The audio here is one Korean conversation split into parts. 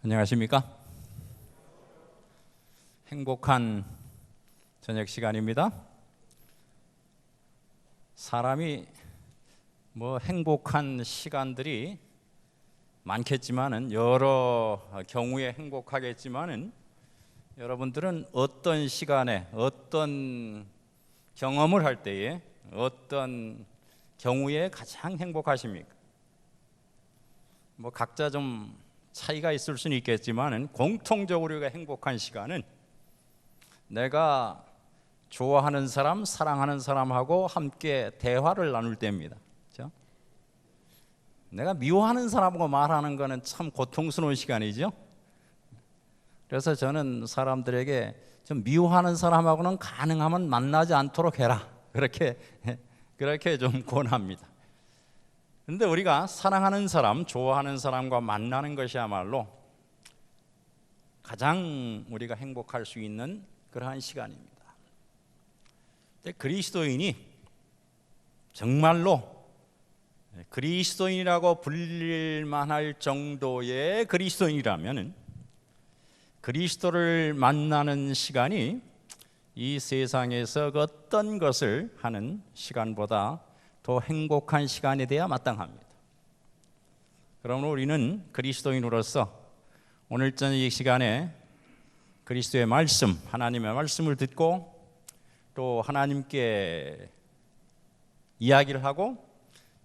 안녕하십니까? 행복한 저녁 시간입니다. 사람이 행복한 시간들이 많겠지만은 여러 경우에 행복하겠지만은 여러분들은 어떤 시간에 어떤 경험을 할 때에 어떤 경우에 가장 행복하십니까? 각자 좀 차이가 있을 수는 있겠지만은 공통적으로 우리가 행복한 시간은 내가 좋아하는 사람, 사랑하는 사람하고 함께 대화를 나눌 때입니다. 그렇죠? 내가 미워하는 사람하고 말하는 거는 참 고통스러운 시간이죠. 그래서 저는 사람들에게 좀 미워하는 사람하고는 가능하면 만나지 않도록 해라. 그렇게 좀 권합니다. 그런데 우리가 사랑하는 사람, 좋아하는 사람과 만나는 것이야말로 가장 우리가 행복할 수 있는 그러한 시간입니다. 근데 그리스도인이 정말로 그리스도인이라고 불릴 만할 정도의 그리스도인이라면 그리스도를 만나는 시간이 이 세상에서 어떤 것을 하는 시간보다 더 행복한 시간이 되어야 마땅합니다. 그러므로 우리는 그리스도인으로서 오늘 저녁 이 시간에 그리스도의 말씀, 하나님의 말씀을 듣고 또 하나님께 이야기를 하고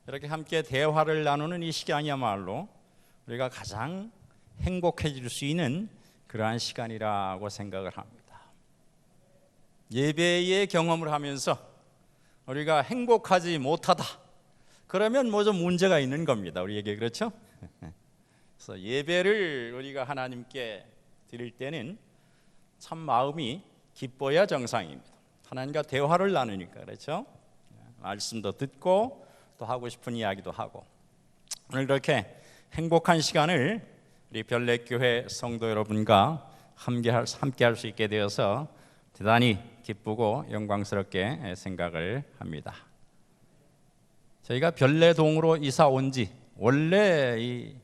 이렇게 함께 대화를 나누는 이 시간이야말로 우리가 가장 행복해질 수 있는 그러한 시간이라고 생각을 합니다. 예배의 경험을 하면서 우리가 행복하지 못하다 그러면 좀 문제가 있는 겁니다. 우리에게 그렇죠? 그래서 예배를 우리가 하나님께 드릴 때는 참 마음이 기뻐야 정상입니다. 하나님과 대화를 나누니까 그렇죠? 말씀도 듣고 또 하고 싶은 이야기도 하고 오늘 이렇게 행복한 시간을 우리 별내교회 성도 여러분과 함께 할 수 있게 되어서 대단히 기쁘고 영광스럽게 생각을 합니다. 저희가 별내동으로 이사 온 지 원래 이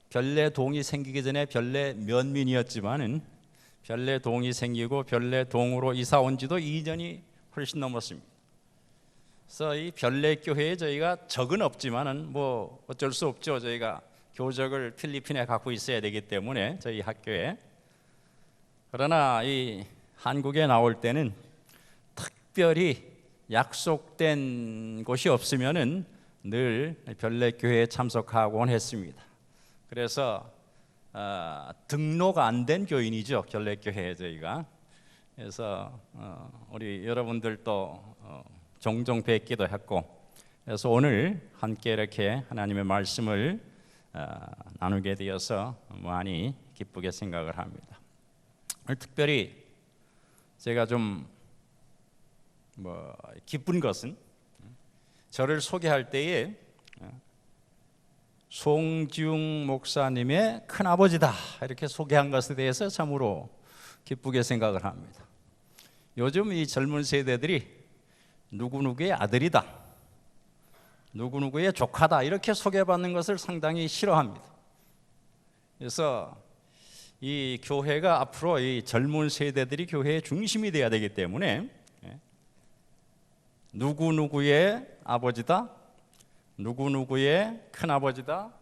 별내동이 생기기 전에 별내면민이었지만은 별내동이 생기고 별내동으로 이사 온 지도 2년이 훨씬 넘었습니다. 그래서 이 별내교회에 저희가 적은 없지만은 어쩔 수 없죠. 저희가 교적을 필리핀에 갖고 있어야 되기 때문에 저희 학교에. 그러나 이 한국에 나올 때는 특별히 약속된 곳이 없으면은 늘 별내교회에 참석하곤 했습니다. 그래서 등록 안 된 교인이죠. 별내교회에 저희가. 그래서 우리 여러분들도 종종 뵙기도 했고 그래서 오늘 함께 이렇게 하나님의 말씀을 나누게 되어서 많이 기쁘게 생각을 합니다. 오늘 특별히 제가 좀 기쁜 것은 저를 소개할 때에 송지웅 목사님의 큰아버지다 이렇게 소개한 것에 대해서 참으로 기쁘게 생각을 합니다. 요즘 이 젊은 세대들이 누구누구의 아들이다, 누구누구의 조카다 이렇게 소개받는 것을 상당히 싫어합니다. 그래서 이 교회가 앞으로 이 젊은 세대들이 교회의 중심이 되어야 되기 때문에 누구누구의 아버지다, 누구누구의 큰아버지다,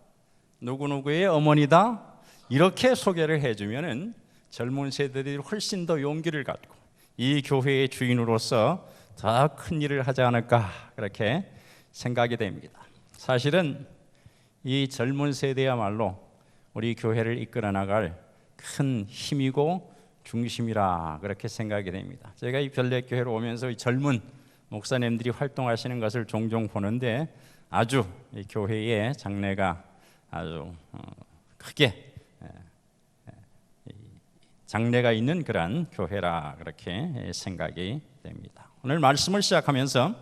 누구누구의 어머니다 이렇게 소개를 해주면은 젊은 세대들이 훨씬 더 용기를 갖고 이 교회의 주인으로서 더 큰 일을 하지 않을까 그렇게 생각이 됩니다. 사실은 이 젊은 세대야말로 우리 교회를 이끌어 나갈 큰 힘이고 중심이라 그렇게 생각이 됩니다. 제가 이 별내교회로 오면서 이 젊은 목사님들이 활동하시는 것을 종종 보는데 아주 이 교회의 장래가 아주 크게 장래가 있는 그런 교회라 그렇게 생각이 됩니다. 오늘 말씀을 시작하면서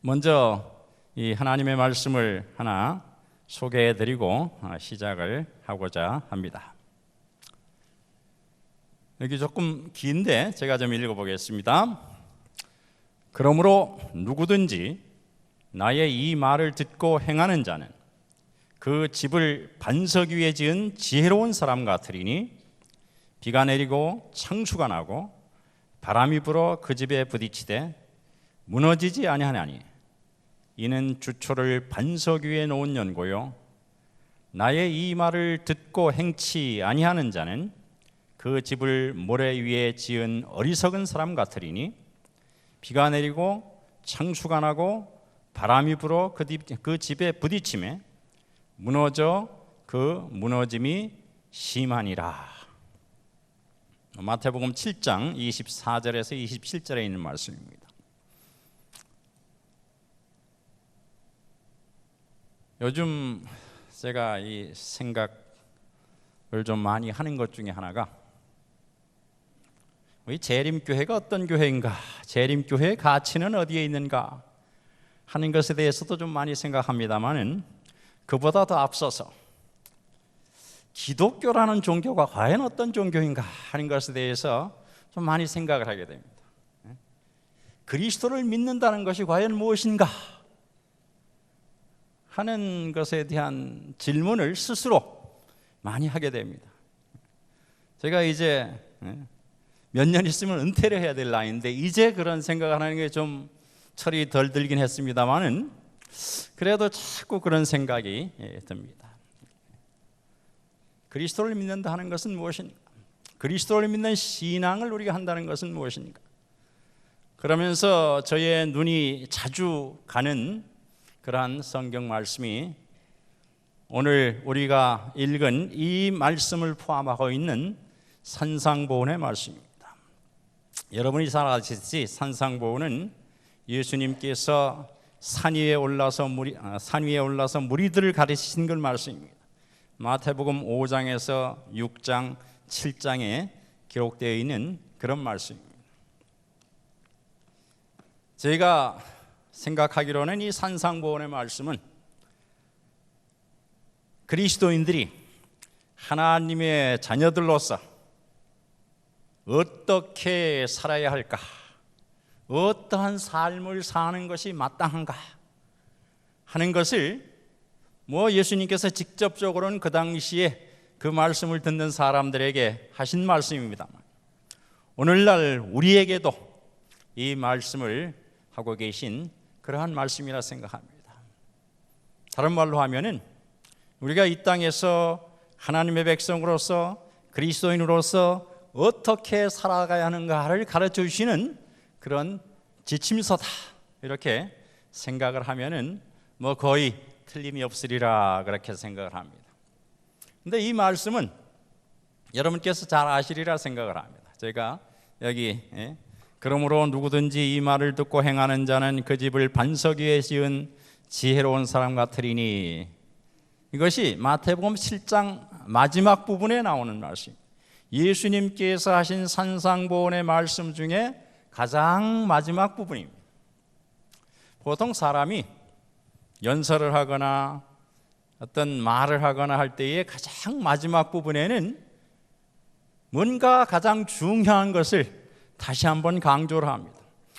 먼저 이 하나님의 말씀을 하나 소개해드리고 시작을 하고자 합니다. 여기 조금 긴데 제가 좀 읽어보겠습니다. 그러므로 누구든지 나의 이 말을 듣고 행하는 자는 그 집을 반석 위에 지은 지혜로운 사람 같으리니 비가 내리고 창수가 나고 바람이 불어 그 집에 부딪히되 무너지지 아니하나니 이는 주초를 반석 위에 놓은 연고요 나의 이 말을 듣고 행치 아니하는 자는 그 집을 모래 위에 지은 어리석은 사람 같으리니 비가 내리고 창수가 나고 바람이 불어 그 집에 부딪히매 무너져 그 무너짐이 심하니라. 마태복음 7장 24절에서 27절에 있는 말씀입니다. 요즘 제가 이 생각을 좀 많이 하는 것 중에 하나가 우리 재림교회가 어떤 교회인가, 재림교회의 가치는 어디에 있는가 하는 것에 대해서도 좀 많이 생각합니다만은 그보다 더 앞서서 기독교라는 종교가 과연 어떤 종교인가 하는 것에 대해서 좀 많이 생각을 하게 됩니다. 그리스도를 믿는다는 것이 과연 무엇인가 하는 것에 대한 질문을 스스로 많이 하게 됩니다. 제가 이제 몇 년 있으면 은퇴를 해야 될 나이인데 이제 그런 생각을 하는 게 좀 철이 덜 들긴 했습니다만은 그래도 자꾸 그런 생각이 듭니다. 그리스도를 믿는다 하는 것은 무엇인가? 그리스도를 믿는 신앙을 우리가 한다는 것은 무엇인가? 그러면서 저의 눈이 자주 가는 그러한 성경 말씀이 오늘 우리가 읽은 이 말씀을 포함하고 있는 산상보훈의 말씀입니다. 여러분이 잘 아시듯이 산상보훈은 예수님께서 산 위에 올라서 무리들을 가르치신 그 말씀입니다. 마태복음 5장에서 6장, 7장에 기록되어 있는 그런 말씀입니다. 제가 생각하기로는 이 산상보훈의 말씀은 그리스도인들이 하나님의 자녀들로서 어떻게 살아야 할까? 어떠한 삶을 사는 것이 마땅한가? 하는 것을 예수님께서 직접적으로는 그 당시에 그 말씀을 듣는 사람들에게 하신 말씀입니다만 오늘날 우리에게도 이 말씀을 하고 계신 그러한 말씀이라 생각합니다. 다른 말로 하면은 우리가 이 땅에서 하나님의 백성으로서 그리스도인으로서 어떻게 살아가야 하는가를 가르쳐 주시는 그런 지침서다 이렇게 생각을 하면은 거의 틀림이 없으리라 그렇게 생각을 합니다. 근데 이 말씀은 여러분께서 잘 아시리라 생각을 합니다. 제가 여기 그러므로 누구든지 이 말을 듣고 행하는 자는 그 집을 반석 위에 지은 지혜로운 사람 같으리니 이것이 마태복음 7장 마지막 부분에 나오는 말씀입니다. 예수님께서 하신 산상보훈의 말씀 중에 가장 마지막 부분입니다. 보통 사람이 연설을 하거나 어떤 말을 하거나 할 때의 가장 마지막 부분에는 뭔가 가장 중요한 것을 다시 한번 강조를 합니다.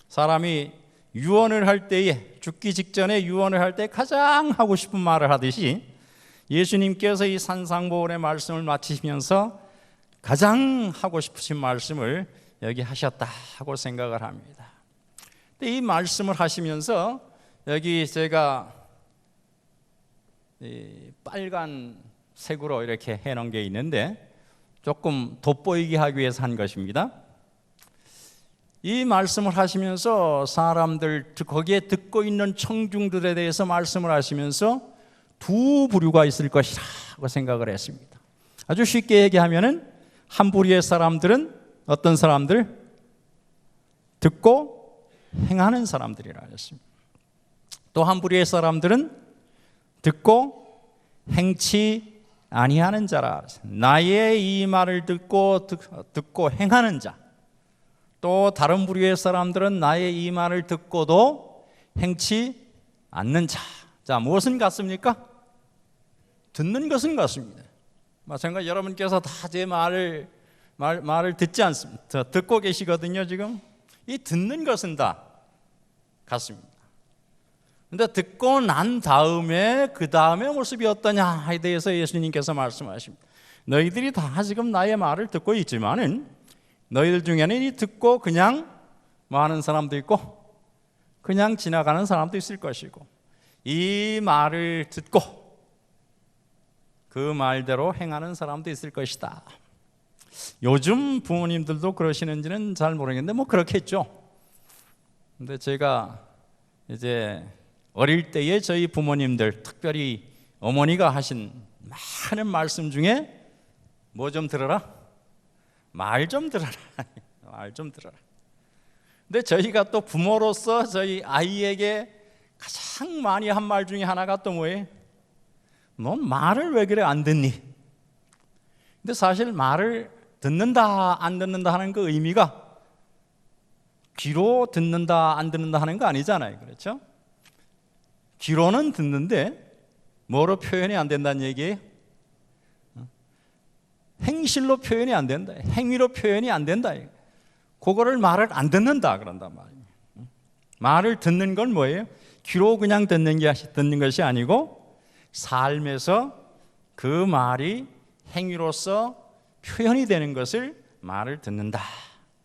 사람이 유언을 할 때에 죽기 직전에 유언을 할 때 가장 하고 싶은 말을 하듯이 예수님께서 이 산상보훈의 말씀을 마치시면서 가장 하고 싶으신 말씀을 여기 하셨다고 생각을 합니다. 근데 이 말씀을 하시면서 여기 제가 빨간색으로 이렇게 해놓은 게 있는데 조금 돋보이게 하기 위해서 한 것입니다. 이 말씀을 하시면서 사람들 거기에 듣고 있는 청중들에 대해서 말씀을 하시면서 두 부류가 있을 것이라고 생각을 했습니다. 아주 쉽게 얘기하면은 한 부류의 사람들은 어떤 사람들? 듣고 행하는 사람들이라 했습니다. 또 한 부류의 사람들은 듣고 행치 아니하는 자라. 나의 이 말을 듣고 행하는 자. 또 다른 부류의 사람들은 나의 이 말을 듣고도 행치 않는 자. 자, 무엇은 같습니까? 듣는 것은 같습니다. 마찬가지 여러분께서 다 제 말을 듣지 않습니다. 듣고 계시거든요. 지금 이 듣는 것은 다 같습니다. 근데 듣고 난 다음에 그 다음에 모습이 어떠냐에 대해서 예수님께서 말씀하십니다. 너희들이 다 지금 나의 말을 듣고 있지만은 너희들 중에는 이 듣고 그냥 하는 사람도 있고 그냥 지나가는 사람도 있을 것이고, 이 말을 듣고 그 말대로 행하는 사람도 있을 것이다. 요즘 부모님들도 그러시는지는 잘 모르겠는데 뭐 그렇겠죠. 근데 제가 이제 어릴 때에 저희 부모님들, 특별히 어머니가 하신 많은 말씀 중에 뭐 좀 들어라? 말 좀 들어라. 말 좀 들어라. 근데 저희가 또 부모로서 저희 아이에게 가장 많이 한 말 중에 하나가 또 뭐예요? 너 말을 왜 그래 안 듣니? 근데 사실 말을 듣는다 안 듣는다 하는 그 의미가 귀로 듣는다 안 듣는다 하는 거 아니잖아요. 그렇죠? 귀로는 듣는데 뭐로 표현이 안 된다는 얘기예요? 행실로 표현이 안 된다. 행위로 표현이 안 된다. 그거를 말을 안 듣는다 그런단 말이에요. 말을 듣는 건 뭐예요? 귀로 그냥 듣는 것이 아니고 삶에서 그 말이 행위로서 표현이 되는 것을 말을 듣는다.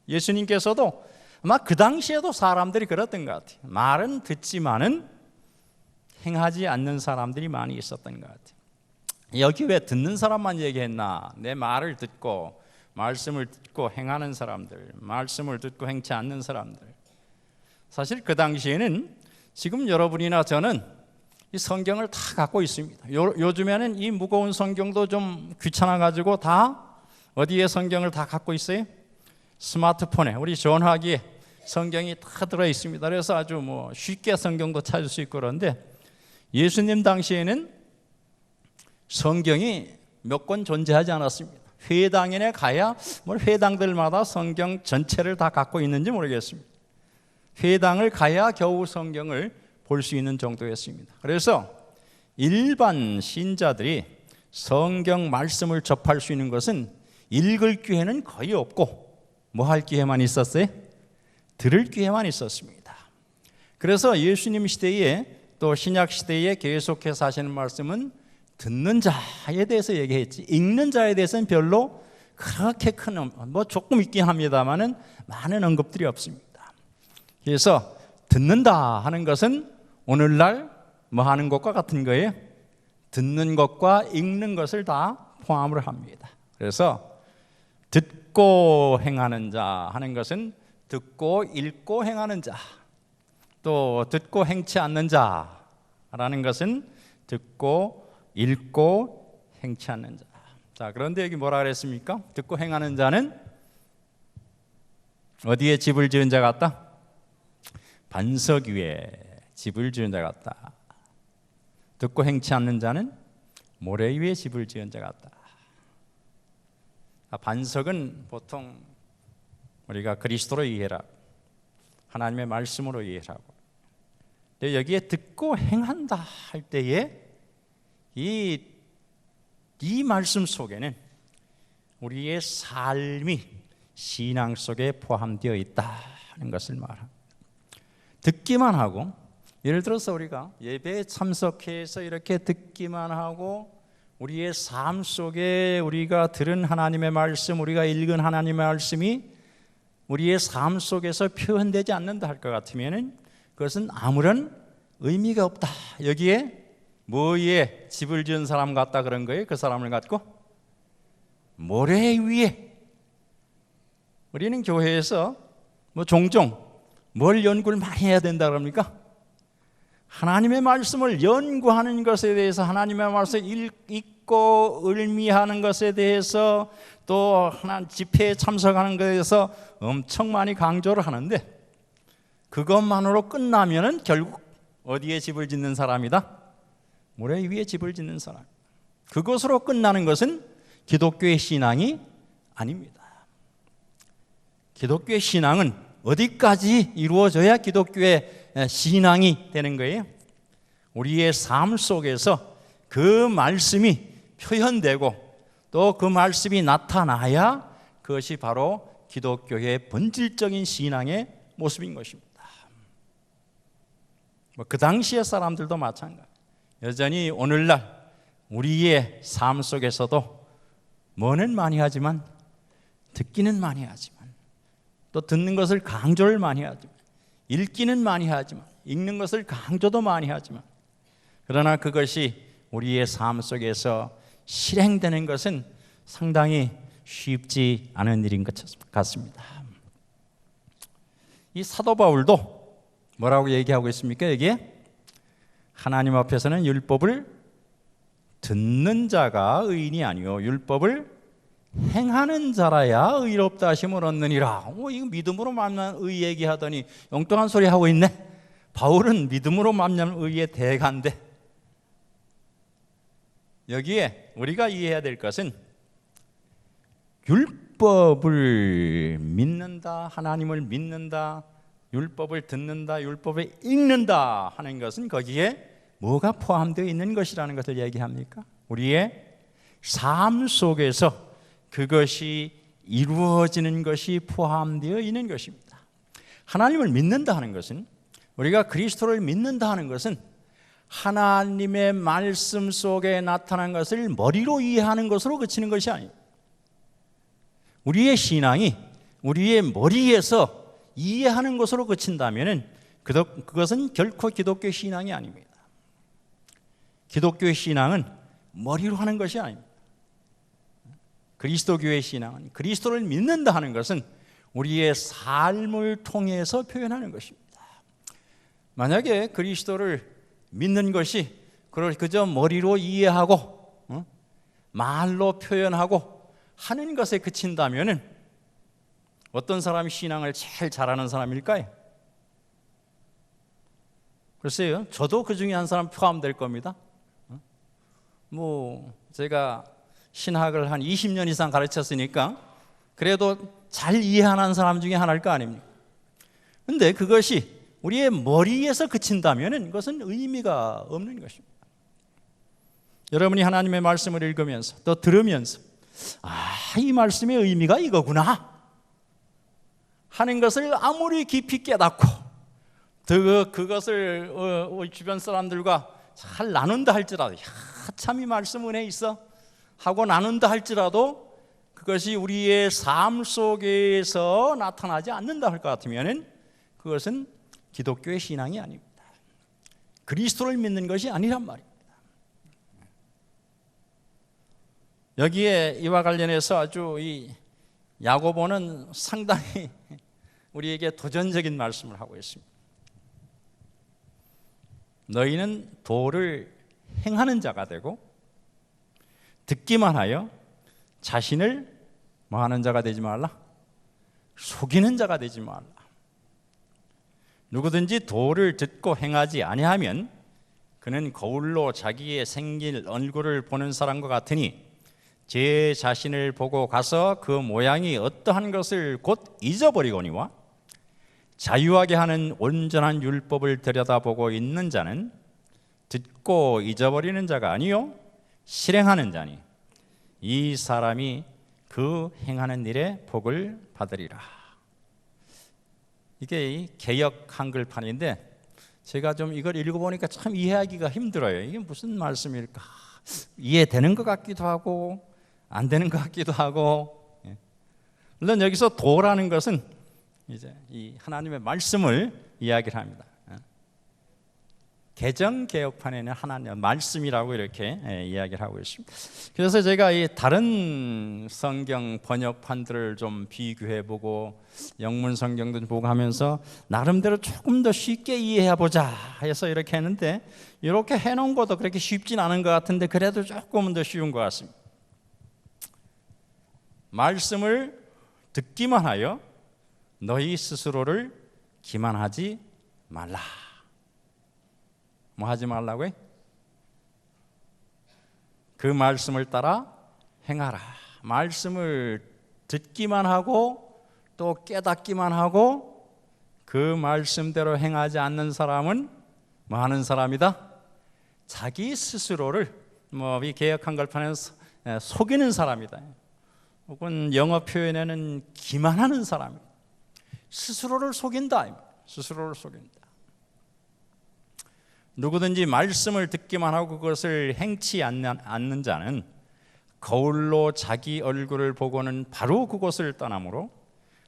예수님께서도 아마 그 당시에도 사람들이 그랬던 것 같아요. 말은 듣지만은 행하지 않는 사람들이 많이 있었던 것 같아요. 여기 왜 듣는 사람만 얘기했나? 내 말을 듣고 말씀을 듣고 행하는 사람들, 말씀을 듣고 행치 않는 사람들. 사실 그 당시에는 지금 여러분이나 저는 이 성경을 다 갖고 있습니다. 요즘에는 이 무거운 성경도 좀 귀찮아가지고 다 어디에 성경을 다 갖고 있어요? 스마트폰에, 우리 전화기에 성경이 다 들어 있습니다. 그래서 아주 뭐 쉽게 성경도 찾을 수 있고 그런데, 예수님 당시에는 성경이 몇 권 존재하지 않았습니다. 회당에 가야 뭐 회당들마다 성경 전체를 다 갖고 있는지 모르겠습니다. 회당을 가야 겨우 성경을 볼 수 있는 정도였습니다. 그래서 일반 신자들이 성경 말씀을 접할 수 있는 것은 읽을 기회는 거의 없고 뭐 할 기회만 있었어요? 들을 기회만 있었습니다. 그래서 예수님 시대에 또 신약 시대에 계속해서 하시는 말씀은 듣는 자에 대해서 얘기했지, 읽는 자에 대해서는 별로 그렇게 큰, 뭐 조금 있긴 합니다만은 많은 언급들이 없습니다. 그래서 듣는다 하는 것은 오늘날 뭐 하는 것과 같은 거예요? 듣는 것과 읽는 것을 다 포함을 합니다. 그래서 듣고 행하는 자 하는 것은 듣고 읽고 행하는 자, 또 듣고 행치 않는 자라는 것은 듣고 읽고 행치 않는 자. 자, 그런데 여기 뭐라 그랬습니까? 듣고 행하는 자는 어디에 집을 지은 자 같다? 반석 위에 집을 지은 자 같다. 듣고 행치 않는 자는 모래 위에 집을 지은 자 같다. 반석은 보통 우리가 그리스도로 이해하고 하나님의 말씀으로 이해하고, 근데 여기에 듣고 행한다 할 때에 이 말씀 속에는 우리의 삶이 신앙 속에 포함되어 있다는 것을 말합니다. 듣기만 하고, 예를 들어서 우리가 예배에 참석해서 이렇게 듣기만 하고 우리의 삶 속에 우리가 들은 하나님의 말씀, 우리가 읽은 하나님의 말씀이 우리의 삶 속에서 표현되지 않는다 할 것 같으면 그것은 아무런 의미가 없다. 여기에 뭐에 집을 지은 사람 같다 그런 거예요? 그 사람을 갖고 모래 위에. 우리는 교회에서 뭐 종종 뭘 연구를 많이 해야 된다 그럽니까? 하나님의 말씀을 연구하는 것에 대해서, 하나님의 말씀을 읽고 의미하는 것에 대해서, 또 하나님 집회에 참석하는 것에 대해서 엄청 많이 강조를 하는데, 그것만으로 끝나면은 결국 어디에 집을 짓는 사람이다? 모래 위에 집을 짓는 사람. 그것으로 끝나는 것은 기독교의 신앙이 아닙니다. 기독교의 신앙은 어디까지 이루어져야 기독교의 신앙이 되는 거예요? 우리의 삶 속에서 그 말씀이 표현되고 또 그 말씀이 나타나야 그것이 바로 기독교의 본질적인 신앙의 모습인 것입니다. 그 당시의 사람들도 마찬가지. 여전히 오늘날 우리의 삶 속에서도 뭐는 많이 하지만 듣기는 많이 하지만 또 듣는 것을 강조를 많이 하지만 읽기는 많이 하지만 읽는 것을 강조도 많이 하지만 그러나 그것이 우리의 삶 속에서 실행되는 것은 상당히 쉽지 않은 일인 것 같습니다. 이 사도 바울도 뭐라고 얘기하고 있습니까? 여기에 하나님 앞에서는 율법을 듣는 자가 의인이 아니요 율법을 행하는 자라야 의롭다 하심을 얻느니라. 이거 믿음으로 말미암은 의 얘기하더니 엉뚱한 소리 하고 있네. 바울은 믿음으로 말미암은 의의 대가인데 여기에 우리가 이해해야 될 것은 율법을 믿는다, 하나님을 믿는다, 율법을 듣는다, 율법을 읽는다 하는 것은 거기에 뭐가 포함되어 있는 것이라는 것을 얘기합니까? 우리의 삶 속에서 그것이 이루어지는 것이 포함되어 있는 것입니다. 하나님을 믿는다 하는 것은, 우리가 그리스도를 믿는다 하는 것은 하나님의 말씀 속에 나타난 것을 머리로 이해하는 것으로 그치는 것이 아닙니다. 우리의 신앙이 우리의 머리에서 이해하는 것으로 그친다면 그것은 결코 기독교 신앙이 아닙니다. 기독교의 신앙은 머리로 하는 것이 아닙니다. 그리스도교의 신앙은, 그리스도를 믿는다 하는 것은 우리의 삶을 통해서 표현하는 것입니다. 만약에 그리스도를 믿는 것이 그저 머리로 이해하고 말로 표현하고 하는 것에 그친다면 어떤 사람이 신앙을 제일 잘하는 사람일까요? 글쎄요, 저도 그 중에 한 사람 포함될 겁니다. 제가 신학을 한 20년 이상 가르쳤으니까 그래도 잘 이해하는 사람 중에 하나일 거 아닙니까? 그런데 그것이 우리의 머리에서 그친다면 그것은 의미가 없는 것입니다. 여러분이 하나님의 말씀을 읽으면서 또 들으면서 이 말씀의 의미가 이거구나 하는 것을 아무리 깊이 깨닫고 그것을 주변 사람들과 잘 나눈다 할지라도 참 이 말씀 은혜 있어 하고 나눈다 할지라도 그것이 우리의 삶 속에서 나타나지 않는다 할 것 같으면 그것은 기독교의 신앙이 아닙니다. 그리스도를 믿는 것이 아니란 말입니다. 여기에 이와 관련해서 아주 이 야고보는 상당히 우리에게 도전적인 말씀을 하고 있습니다. 너희는 도를 행하는 자가 되고 듣기만 하여 자신을 뭐하는 자가 되지 말라? 속이는 자가 되지 말라. 누구든지 도를 듣고 행하지 아니하면 그는 거울로 자기의 생긴 얼굴을 보는 사람과 같으니 제 자신을 보고 가서 그 모양이 어떠한 것을 곧 잊어버리거니와 자유하게 하는 온전한 율법을 들여다보고 있는 자는 듣고 잊어버리는 자가 아니요 실행하는 자니 이 사람이 그 행하는 일에 복을 받으리라. 이게 개역 한글판인데 제가 좀 이걸 읽어보니까 참 이해하기가 힘들어요. 이게 무슨 말씀일까? 이해되는 것 같기도 하고 안 되는 것 같기도 하고. 물론 여기서 도라는 것은 이제 이 하나님의 말씀을 이야기를 합니다. 개정 개혁판에는 하나님의 말씀이라고 이렇게 이야기를 하고 있습니다. 그래서 제가 이 다른 성경 번역판들을 좀 비교해보고 영문 성경도 보고 하면서 나름대로 조금 더 쉽게 이해해보자 해서 이렇게 했는데 이렇게 해놓은 것도 그렇게 쉽진 않은 것 같은데 그래도 조금은 더 쉬운 것 같습니다. 말씀을 듣기만 하여 너희 스스로를 기만하지 말라. 뭐 하지 말라고요? 그 말씀을 따라 행하라. 말씀을 듣기만 하고 또 깨닫기만 하고 그 말씀대로 행하지 않는 사람은 뭐 하는 사람이다? 자기 스스로를 이 개역 한글판에서 속이는 사람이다. 혹은 영어 표현에는 기만하는 사람이다. 스스로를 속인다. 스스로를 속인다. 누구든지 말씀을 듣기만 하고 그것을 행치 않는 자는 거울로 자기 얼굴을 보고는 바로 그곳을 떠나므로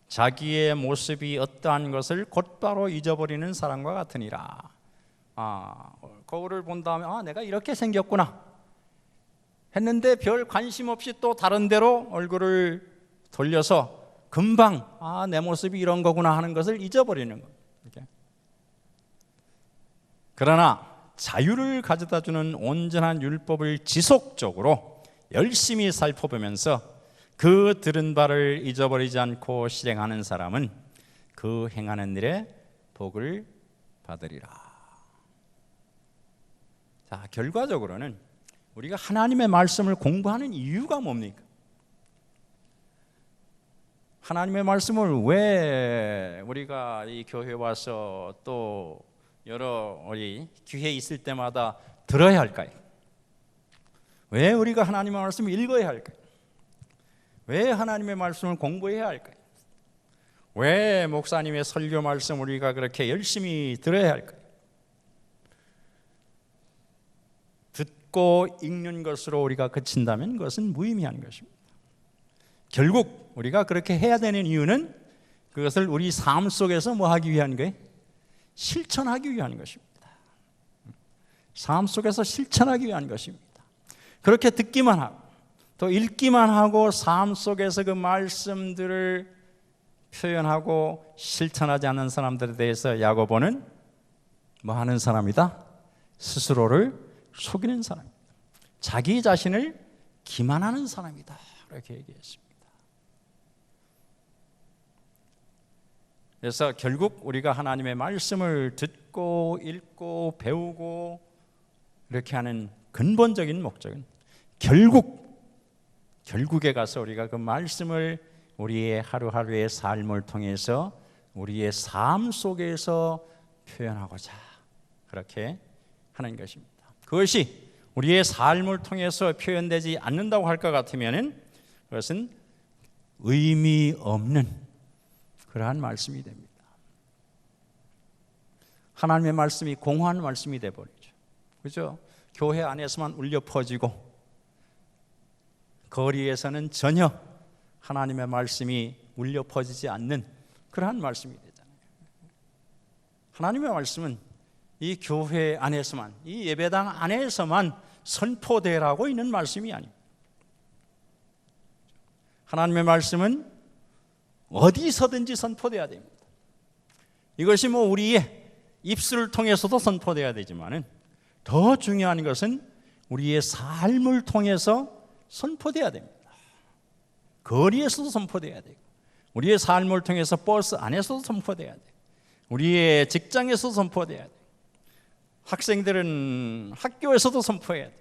자기의 모습이 어떠한 것을 곧바로 잊어버리는 사람과 같으니라. 거울을 본 다음에 내가 이렇게 생겼구나 했는데 별 관심 없이 또 다른 데로 얼굴을 돌려서 금방 내 모습이 이런 거구나 하는 것을 잊어버리는 것. 그러나 자유를 가져다 주는 온전한 율법을 지속적으로 열심히 살펴보면서 그 들은 바를 잊어버리지 않고 실행하는 사람은 그 행하는 일에 복을 받으리라. 자, 결과적으로는 우리가 하나님의 말씀을 공부하는 이유가 뭡니까? 하나님의 말씀을 왜 우리가 이 교회에 와서 또 여러 우리 기회 있을 때마다 들어야 할까요? 왜 우리가 하나님의 말씀을 읽어야 할까요? 왜 하나님의 말씀을 공부해야 할까요? 왜 목사님의 설교 말씀 우리가 그렇게 열심히 들어야 할까요? 듣고 읽는 것으로 우리가 그친다면 그것은 무의미한 것입니다. 결국 우리가 그렇게 해야 되는 이유는 그것을 우리 삶 속에서 뭐 하기 위한 거예요? 실천하기 위한 것입니다. 삶 속에서 실천하기 위한 것입니다. 그렇게 듣기만 하고 또 읽기만 하고 삶 속에서 그 말씀들을 표현하고 실천하지 않는 사람들에 대해서 야고보는 뭐 하는 사람이다? 스스로를 속이는 사람입니다. 자기 자신을 기만하는 사람이다. 이렇게 얘기했습니다. 그래서 결국 우리가 하나님의 말씀을 듣고 읽고 배우고 이렇게 하는 근본적인 목적은 결국에 가서 우리가 그 말씀을 우리의 하루하루의 삶을 통해서 우리의 삶 속에서 표현하고자 그렇게 하는 것입니다. 그것이 우리의 삶을 통해서 표현되지 않는다고 할 것 같으면 그것은 의미 없는 그러한 말씀이 됩니다. 하나님의 말씀이 공허한 말씀이 되어버리죠. 그죠? 교회 안에서만 울려 퍼지고 거리에서는 전혀 하나님의 말씀이 울려 퍼지지 않는 그러한 말씀이 되잖아요. 하나님의 말씀은 이 교회 안에서만, 이 예배당 안에서만 선포되라고 있는 말씀이 아닙니다. 하나님의 말씀은 어디서든지 선포되어야 됩니다. 이것이 뭐 우리의 입술을 통해서도 선포되어야 되지만은 더 중요한 것은 우리의 삶을 통해서 선포되어야 됩니다. 거리에서도 선포되어야 되고 우리의 삶을 통해서 버스 안에서도 선포되어야 되고 우리의 직장에서도 선포되어야 되고 학생들은 학교에서도 선포해야 돼요.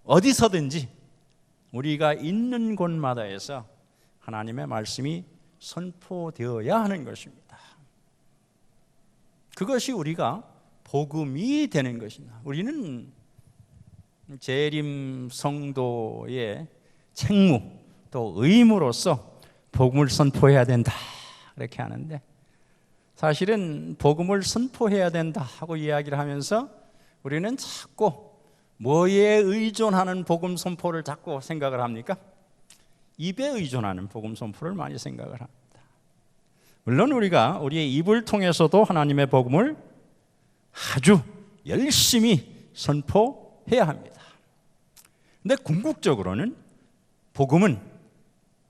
어디서든지 우리가 있는 곳마다에서 하나님의 말씀이 선포되어야 하는 것입니다. 그것이 우리가 복음이 되는 것입니다. 우리는 재림 성도의 책무 또 의무로서 복음을 선포해야 된다 이렇게 하는데 사실은 복음을 선포해야 된다 하고 이야기를 하면서 우리는 자꾸 뭐에 의존하는 복음 선포를 자꾸 생각을 합니까? 입에 의존하는 복음 선포를 많이 생각을 합니다. 물론 우리가 우리의 입을 통해서도 하나님의 복음을 아주 열심히 선포해야 합니다. 근데 궁극적으로는 복음은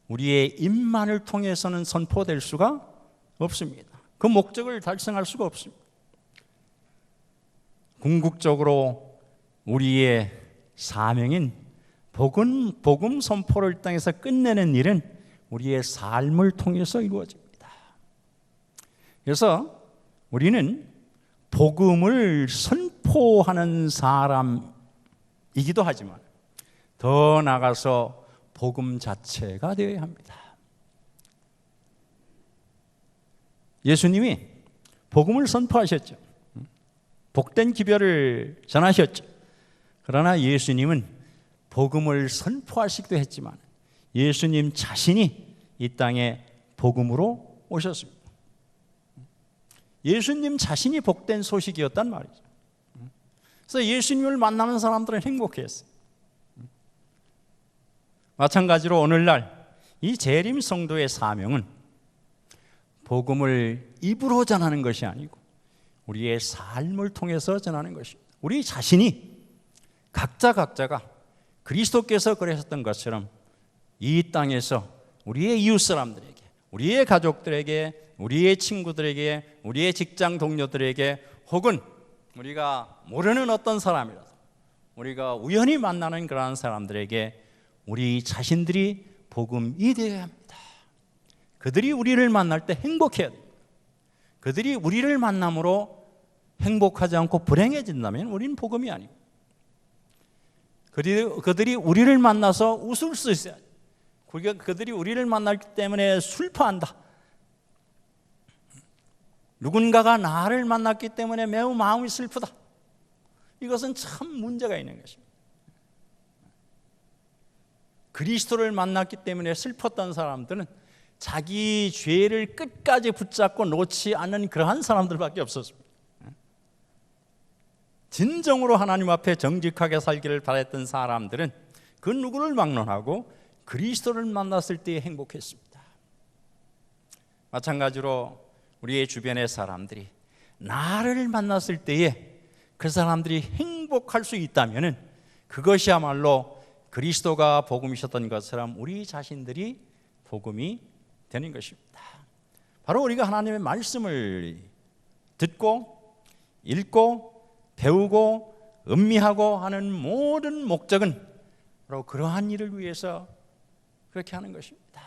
우리의 입만을 통해서는 선포될 수가 없습니다. 그 목적을 달성할 수가 없습니다. 궁극적으로 우리의 사명인 복음 선포를 이 땅에서 끝내는 일은 우리의 삶을 통해서 이루어집니다. 그래서 우리는 복음을 선포하는 사람이기도 하지만 더 나아가서 복음 자체가 되어야 합니다. 예수님이 복음을 선포하셨죠. 복된 기별을 전하셨죠. 그러나 예수님은 복음을 선포하시기도 했지만 예수님 자신이 이 땅에 복음으로 오셨습니다. 예수님 자신이 복된 소식이었단 말이죠. 그래서 예수님을 만나는 사람들은 행복했어요. 마찬가지로 오늘날 이 재림 성도의 사명은 복음을 입으로 전하는 것이 아니고 우리의 삶을 통해서 전하는 것입니다. 우리 자신이 각자가 그리스도께서 그러셨던 것처럼 이 땅에서 우리의 이웃 사람들에게, 우리의 가족들에게, 우리의 친구들에게, 우리의 직장 동료들에게, 혹은 우리가 모르는 어떤 사람이라도 우리가 우연히 만나는 그러한 사람들에게 우리 자신들이 복음이 되어야 합니다. 그들이 우리를 만날 때 행복해야 됩니다. 그들이 우리를 만남으로 행복하지 않고 불행해진다면 우리는 복음이 아니고, 그들이 우리를 만나서 웃을 수 있어야 돼요. 그들이 우리를 만났기 때문에 슬퍼한다, 누군가가 나를 만났기 때문에 매우 마음이 슬프다, 이것은 참 문제가 있는 것입니다. 그리스도를 만났기 때문에 슬펐던 사람들은 자기 죄를 끝까지 붙잡고 놓지 않는 그러한 사람들밖에 없었습니다. 진정으로 하나님 앞에 정직하게 살기를 바랬던 사람들은 그 누구를 막론하고 그리스도를 만났을 때에 행복했습니다. 마찬가지로 우리의 주변의 사람들이 나를 만났을 때에 그 사람들이 행복할 수 있다면 그것이야말로 그리스도가 복음이셨던 것처럼 우리 자신들이 복음이 되는 것입니다. 바로 우리가 하나님의 말씀을 듣고 읽고 배우고 음미하고 하는 모든 목적은 바로 그러한 일을 위해서 그렇게 하는 것입니다.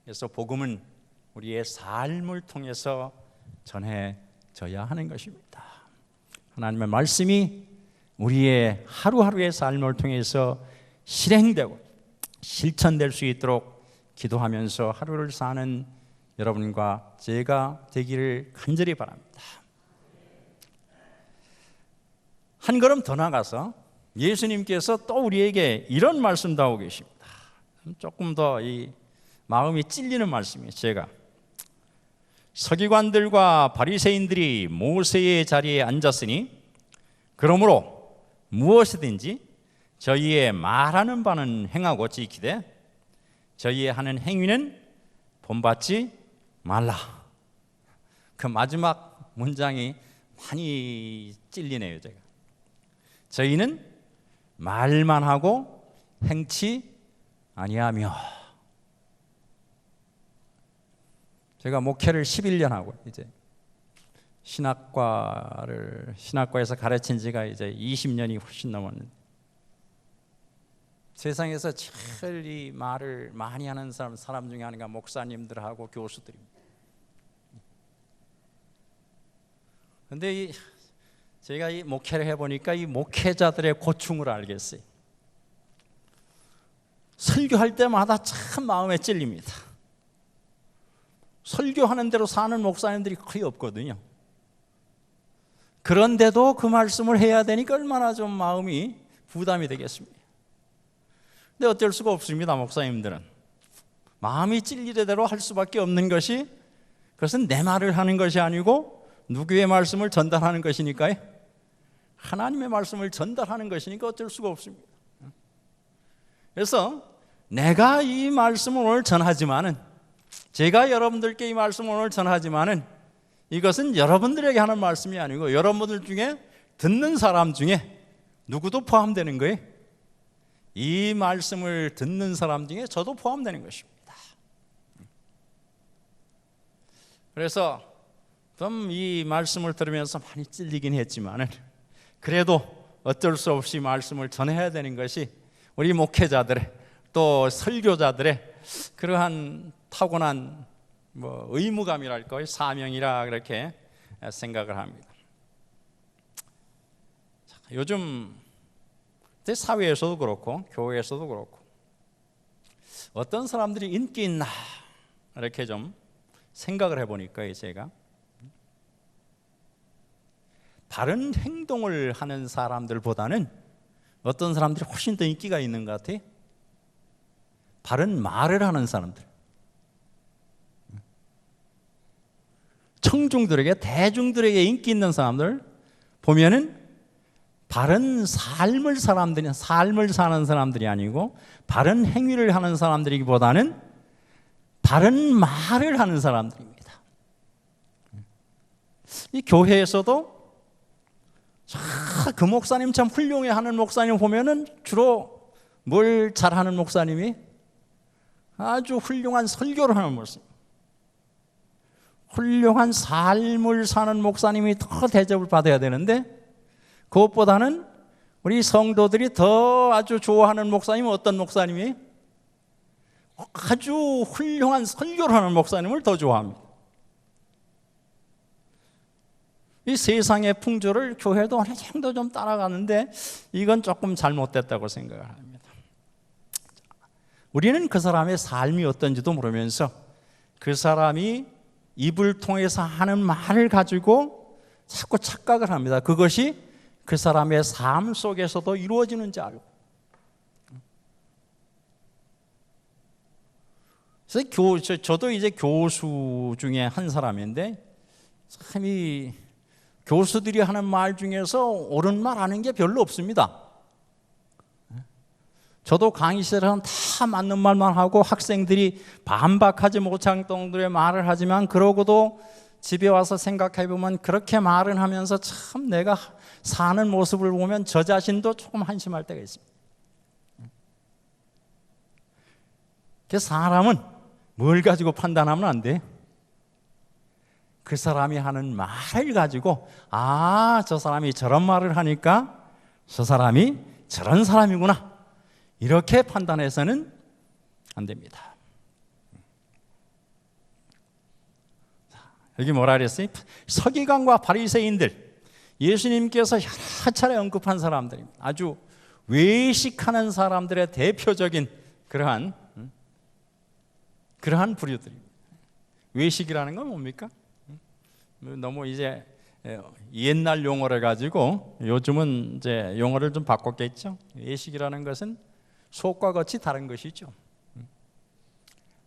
그래서 복음은 우리의 삶을 통해서 전해져야 하는 것입니다. 하나님의 말씀이 우리의 하루하루의 삶을 통해서 실행되고 실천될 수 있도록 기도하면서 하루를 사는 여러분과 제가 되기를 간절히 바랍니다. 한 걸음 더 나가서 예수님께서 또 우리에게 이런 말씀도 하고 계십니다. 조금 더 이 마음이 찔리는 말씀이에요. 제가 서기관들과 바리새인들이 모세의 자리에 앉았으니 그러므로 무엇이든지 저희의 말하는 바는 행하고 지키되 저희의 하는 행위는 본받지 말라. 그 마지막 문장이 많이 찔리네요. 제가 저희는 말만 하고 행치 아니하며. 제가 목회를 11년 하고 이제 신학과에서 가르친 지가 이제 20년이 훨씬 넘었는데 세상에서 제일 이 말을 많이 하는 사람 중에 하나가 목사님들하고 교수들입니다. 그런데 제가 이 목회를 해보니까 이 목회자들의 고충을 알겠어요. 설교할 때마다 참 마음에 찔립니다. 설교하는 대로 사는 목사님들이 거의 없거든요. 그런데도 그 말씀을 해야 되니까 얼마나 좀 마음이 부담이 되겠습니까? 근데 어쩔 수가 없습니다. 목사님들은 마음이 찔리는 대로 할 수밖에 없는 것이, 그것은 내 말을 하는 것이 아니고 누구의 말씀을 전달하는 것이니까요. 하나님의 말씀을 전달하는 것이니까 어쩔 수가 없습니다. 그래서 내가 이 말씀을 오늘 전하지만은, 제가 여러분들께 이 말씀을 오늘 전하지만은 이것은 여러분들에게 하는 말씀이 아니고 여러분들 중에 듣는 사람 중에 누구도 포함되는 거예요. 이 말씀을 듣는 사람 중에 저도 포함되는 것입니다. 그래서 좀 이 말씀을 들으면서 많이 찔리긴 했지만은 그래도 어쩔 수 없이 말씀을 전해야 되는 것이 우리 목회자들의 또 설교자들의 그러한 타고난 의무감이랄까요, 사명이라 그렇게 생각을 합니다. 요즘 사회에서도 그렇고 교회에서도 그렇고 어떤 사람들이 인기 있나 이렇게 좀 생각을 해보니까 제가 바른 행동을 하는 사람들보다는 어떤 사람들이 훨씬 더 인기가 있는 것 같아요. 바른 말을 하는 사람들. 청중들에게, 대중들에게 인기 있는 사람들 보면은 바른 삶을 사는 사람들이 아니고 바른 행위를 하는 사람들이기보다는 바른 말을 하는 사람들입니다. 이 교회에서도 그 목사님 참 훌륭해 하는 목사님 보면은 주로 뭘 잘하는 목사님이? 아주 훌륭한 설교를 하는 목사님, 훌륭한 삶을 사는 목사님이 더 대접을 받아야 되는데, 그것보다는 우리 성도들이 더 아주 좋아하는 목사님은 어떤 목사님이? 아주 훌륭한 설교를 하는 목사님을 더 좋아합니다. 이 세상의 풍조를 교회도 어느 정도 좀 따라가는데 이건 조금 잘못됐다고 생각을 합니다. 우리는 그 사람의 삶이 어떤지도 모르면서 그 사람이 입을 통해서 하는 말을 가지고 자꾸 착각을 합니다. 그것이 그 사람의 삶 속에서도 이루어지는 줄 알고. 그래서 저도 이제 교수 중에 한 사람인데, 참 이 교수들이 하는 말 중에서 옳은 말 하는 게 별로 없습니다. 저도 강의실에서는 다 맞는 말만 하고 학생들이 반박하지 못할 정도의 말을 하지만, 그러고도 집에 와서 생각해 보면 그렇게 말을 하면서 참 내가 사는 모습을 보면 저 자신도 조금 한심할 때가 있습니다. 그래서 사람은 뭘 가지고 판단하면 안 돼? 그 사람이 하는 말을 가지고, 아, 저 사람이 저런 말을 하니까 저 사람이 저런 사람이구나, 이렇게 판단해서는 안 됩니다. 여기 뭐라 그랬어요? 서기관과 바리새인들, 예수님께서 여러 차례 언급한 사람들입니다. 아주 외식하는 사람들의 대표적인 그러한 부류들입니다. 외식이라는 건 뭡니까? 너무 이제 옛날 용어를 가지고 요즘은 이제 용어를 좀 바꿨겠죠. 외식이라는 것은 속과 겉이 다른 것이죠.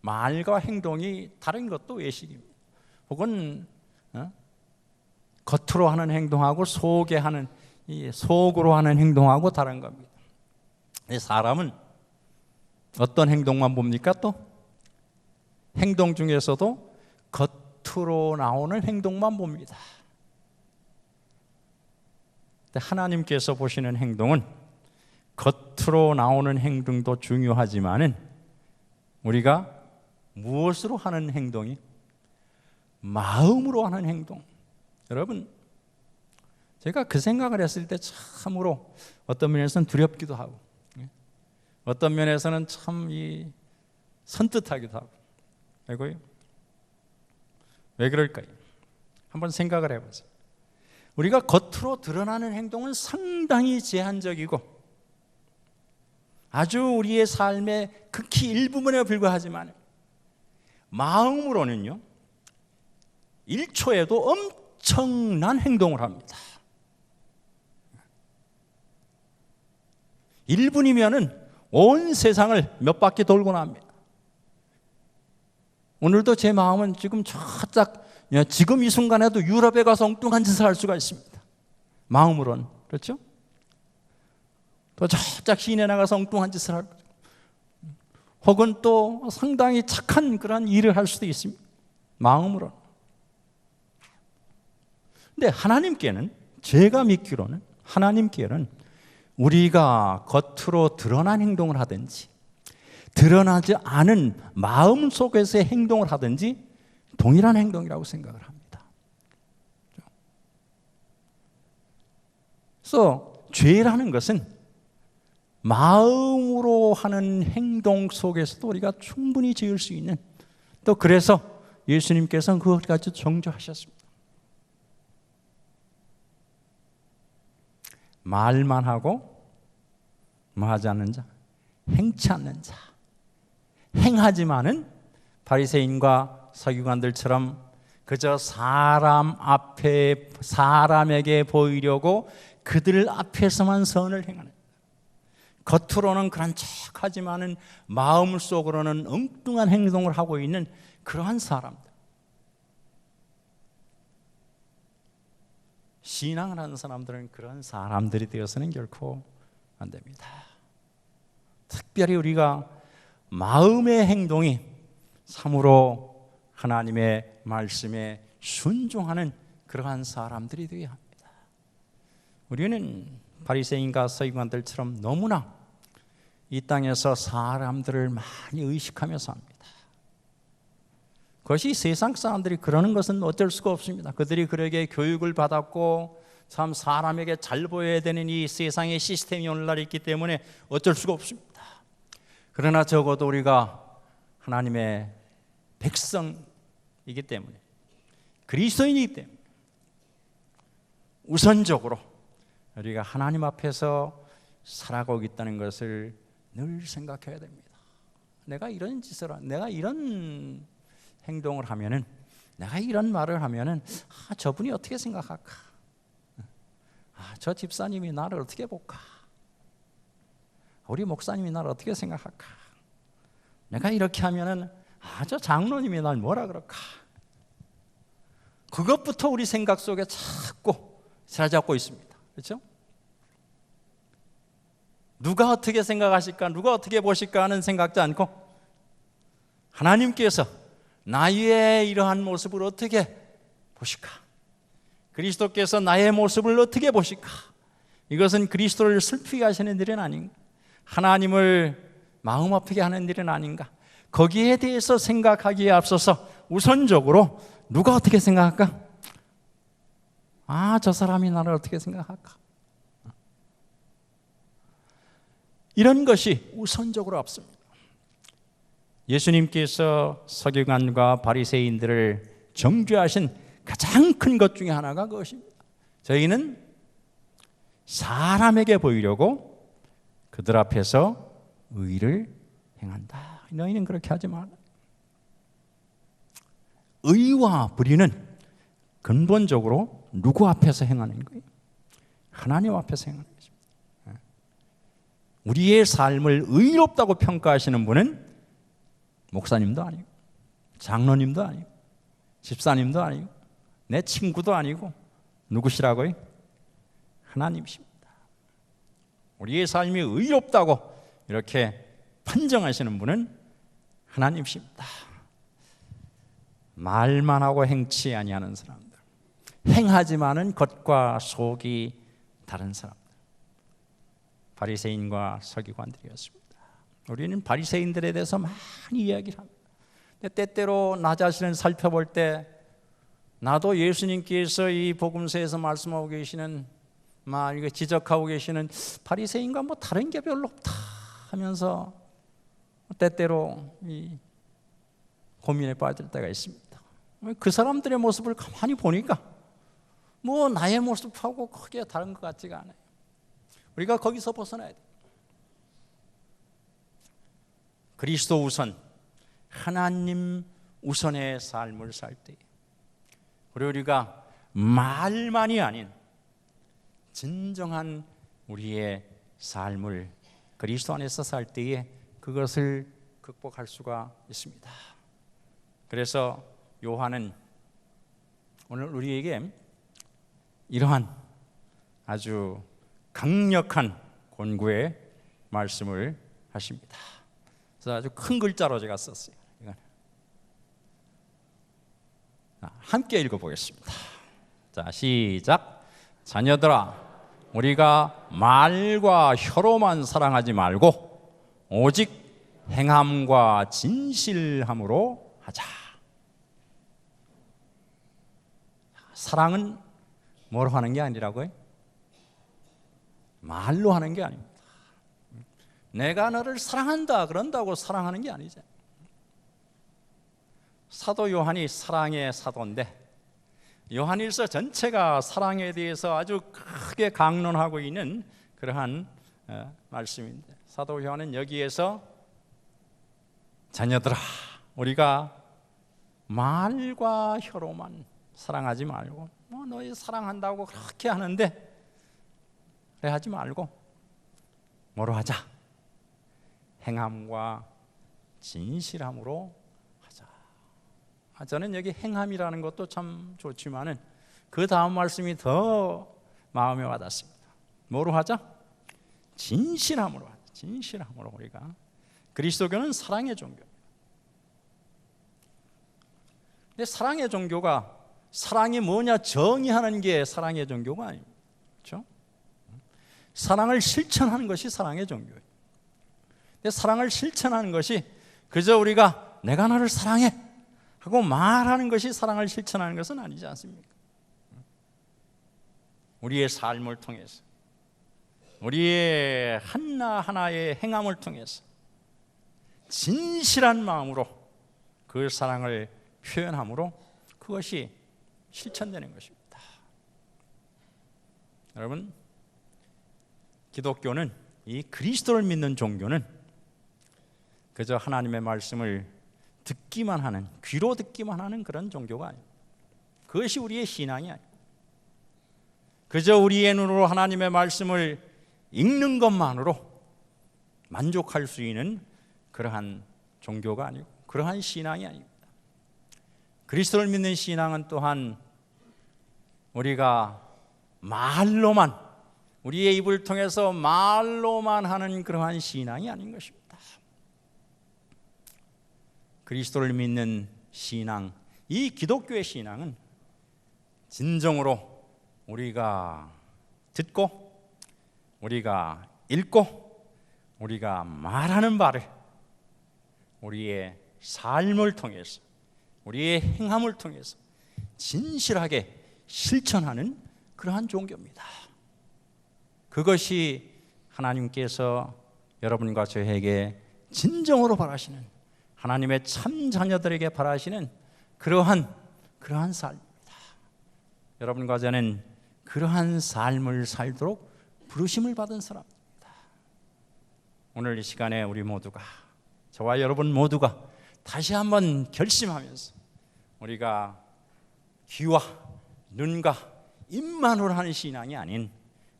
말과 행동이 다른 것도 외식입니다. 혹은 겉으로 하는 행동하고 속으로 하는 행동하고 다른 겁니다. 사람은 어떤 행동만 봅니까? 또 행동 중에서도 겉으로 나오는 행동만 봅니다. 하나님께서 보시는 행동은 겉으로 나오는 행동도 중요하지만은 우리가 무엇으로 하는 행동이? 마음으로 하는 행동. 여러분, 제가 그 생각을 했을 때 참으로 어떤 면에서는 두렵기도 하고, 어떤 면에서는 참 선뜻하기도 하고. 왜고요? 왜 그럴까요? 한번 생각을 해보세요. 우리가 겉으로 드러나는 행동은 상당히 제한적이고 아주 우리의 삶의 극히 일부분에 불과하지만, 마음으로는요 1초에도 엄청난 행동을 합니다. 1분이면은 온 세상을 몇 바퀴 돌고 납니다. 오늘도 제 마음은 지금 지금 이 순간에도 유럽에 가서 엉뚱한 짓을 할 수가 있습니다. 마음으로는. 그렇죠? 또 저짝 시내 나가서 엉뚱한 짓을 할 거죠. 혹은 또 상당히 착한 그런 일을 할 수도 있습니다. 마음으로는. 근데 하나님께는, 제가 믿기로는 하나님께는 우리가 겉으로 드러난 행동을 하든지 드러나지 않은 마음 속에서의 행동을 하든지 동일한 행동이라고 생각을 합니다. 그래서 죄라는 것은 마음으로 하는 행동 속에서도 우리가 충분히 지을 수 있는, 또 그래서 예수님께서는 그걸 가지고 정죄하셨습니다. 말만 하고 뭐 하지 않는 자, 행치 않는 자. 행하지만은 바리새인과 서기관들처럼 그저 사람에게 보이려고 그들 앞에서만 선을 행하는, 겉으로는 그런 척하지만은 마음속으로는 엉뚱한 행동을 하고 있는 그러한 사람들. 신앙을 하는 사람들은 그런 사람들이 되어서는 결코 안 됩니다. 특별히 우리가 마음의 행동이 참으로 하나님의 말씀에 순종하는 그러한 사람들이 되어야 합니다. 우리는 바리새인과 서기관들처럼 너무나 이 땅에서 사람들을 많이 의식하며 삽니다. 그것이 세상 사람들이 그러는 것은 어쩔 수가 없습니다. 그들이 그렇게 교육을 받았고 참 사람에게 잘 보여야 되는 이 세상의 시스템이 오늘날 있기 때문에 어쩔 수가 없습니다. 그러나 적어도 우리가 하나님의 백성이기 때문에, 그리스도인이기 때문에 우선적으로 우리가 하나님 앞에서 살아가고 있다는 것을 늘 생각해야 됩니다. 내가 이런 짓을, 내가 이런 행동을 하면은, 내가 이런 말을 하면은 저분이 어떻게 생각할까? 저 집사님이 나를 어떻게 볼까? 우리 목사님이 나를 어떻게 생각할까? 내가 이렇게 하면은 저 장로님이 날 뭐라 그럴까? 그것부터 우리 생각 속에 자꾸 자리 잡고 있습니다. 그렇죠? 누가 어떻게 생각하실까? 누가 어떻게 보실까 하는 생각도 않고 하나님께서 나의 이러한 모습을 어떻게 보실까? 그리스도께서 나의 모습을 어떻게 보실까? 이것은 그리스도를 슬프게 하시는 일은 아닌가? 하나님을 마음 아프게 하는 일은 아닌가? 거기에 대해서 생각하기에 앞서서 우선적으로 누가 어떻게 생각할까? 저 사람이 나를 어떻게 생각할까? 이런 것이 우선적으로 앞섭니다. 예수님께서 서기관과 바리새인들을 정죄하신 가장 큰 것 중에 하나가 그것입니다. 저희는 사람에게 보이려고 그들 앞에서 의를 행한다. 너희는 그렇게 하지 마라. 의와 불의는 근본적으로 누구 앞에서 행하는 거예요? 하나님 앞에서 행하는 것입니다. 우리의 삶을 의롭다고 평가하시는 분은 목사님도 아니고 장로님도 아니고 집사님도 아니고 내 친구도 아니고 누구시라고요? 하나님이십니다. 우리의 삶이 의롭다고 이렇게 판정하시는 분은 하나님이십니다. 말만 하고 행치 아니하는 사람들, 행하지만은 겉과 속이 다른 사람들, 바리새인과 서기관들이었습니다. 우리는 바리새인들에 대해서 많이 이야기를 합니다. 근데 때때로 나 자신을 살펴볼 때 나도 예수님께서 이 복음서에서 말씀하고 계시는 이거 지적하고 계시는 바리새인과 뭐 다른 게 별로 없다 하면서 때때로 이 고민에 빠질 때가 있습니다. 그 사람들의 모습을 가만히 보니까 뭐 나의 모습하고 크게 다른 것 같지가 않아요. 우리가 거기서 벗어나야 돼요. 그리스도 우선, 하나님 우선의 삶을 살 때, 그리고 우리가 말만이 아닌 진정한 우리의 삶을 그리스도 안에서 살 때에 그것을 극복할 수가 있습니다. 그래서 요한은 오늘 우리에게 이러한 아주 강력한 권고의 말씀을 하십니다. 그래서 아주 큰 글자로 제가 썼어요. 함께 읽어보겠습니다. 자, 시작. 자녀들아, 우리가 말과 혀로만 사랑하지 말고 오직 행함과 진실함으로 하자. 사랑은 뭐로 하는 게 아니라고요? 말로 하는 게 아닙니다. 내가 너를 사랑한다 그런다고 사랑하는 게 아니죠. 사도 요한이 사랑의 사도인데 요한일서 전체가 사랑에 대해서 아주 크게 강론하고 있는 그러한 말씀인데 사도 요한은 여기에서 자녀들아, 우리가 말과 혀로만 사랑하지 말고 너희 사랑한다고 그렇게 하는데 그래 하지 말고 뭐로 하자? 행함과 진실함으로 하자. 저는 여기 행함이라는 것도 참 좋지만은 그 다음 말씀이 더 마음에 와닿습니다. 뭐로 하자? 진실함으로 하자. 진실함으로. 우리가 그리스도교는 사랑의 종교. 근데 사랑의 종교가 사랑이 뭐냐 정의하는 게 사랑의 종교가 아닙니다. 그렇죠? 사랑을 실천하는 것이 사랑의 종교예요. 근데 사랑을 실천하는 것이 그저 우리가 내가 너를 사랑해 하고 말하는 것이 사랑을 실천하는 것은 아니지 않습니까? 우리의 삶을 통해서, 우리의 하나하나의 행함을 통해서 진실한 마음으로 그 사랑을 표현함으로 그것이 실천되는 것입니다. 여러분, 기독교는, 이 그리스도를 믿는 종교는 그저 하나님의 말씀을 듣기만 하는, 귀로 듣기만 하는 그런 종교가 아닙니다. 그것이 우리의 신앙이 아닙니다. 그저 우리의 눈으로 하나님의 말씀을 읽는 것만으로 만족할 수 있는 그러한 종교가 아니고, 그러한 신앙이 아닙니다. 그리스도를 믿는 신앙은 또한 우리가 말로만, 우리의 입을 통해서 말로만 하는 그러한 신앙이 아닌 것입니다. 그리스도를 믿는 신앙, 이 기독교의 신앙은 진정으로 우리가 듣고, 우리가 읽고, 우리가 말하는 바를 우리의 삶을 통해서, 우리의 행함을 통해서 진실하게 실천하는 그러한 종교입니다. 그것이 하나님께서 여러분과 저에게 진정으로 바라시는, 하나님의 참 자녀들에게 바라시는 그러한 삶입니다. 여러분과 저는 그러한 삶을 살도록 부르심을 받은 사람입니다. 오늘 이 시간에 우리 모두가, 저와 여러분 모두가 다시 한번 결심하면서 우리가 귀와 눈과 입만으로 하는 신앙이 아닌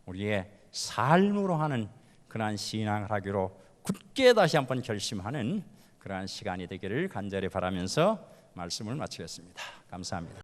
우리의 삶으로 하는 그러한 신앙을 하기로 굳게 다시 한번 결심하는 그러한 시간이 되기를 간절히 바라면서 말씀을 마치겠습니다. 감사합니다.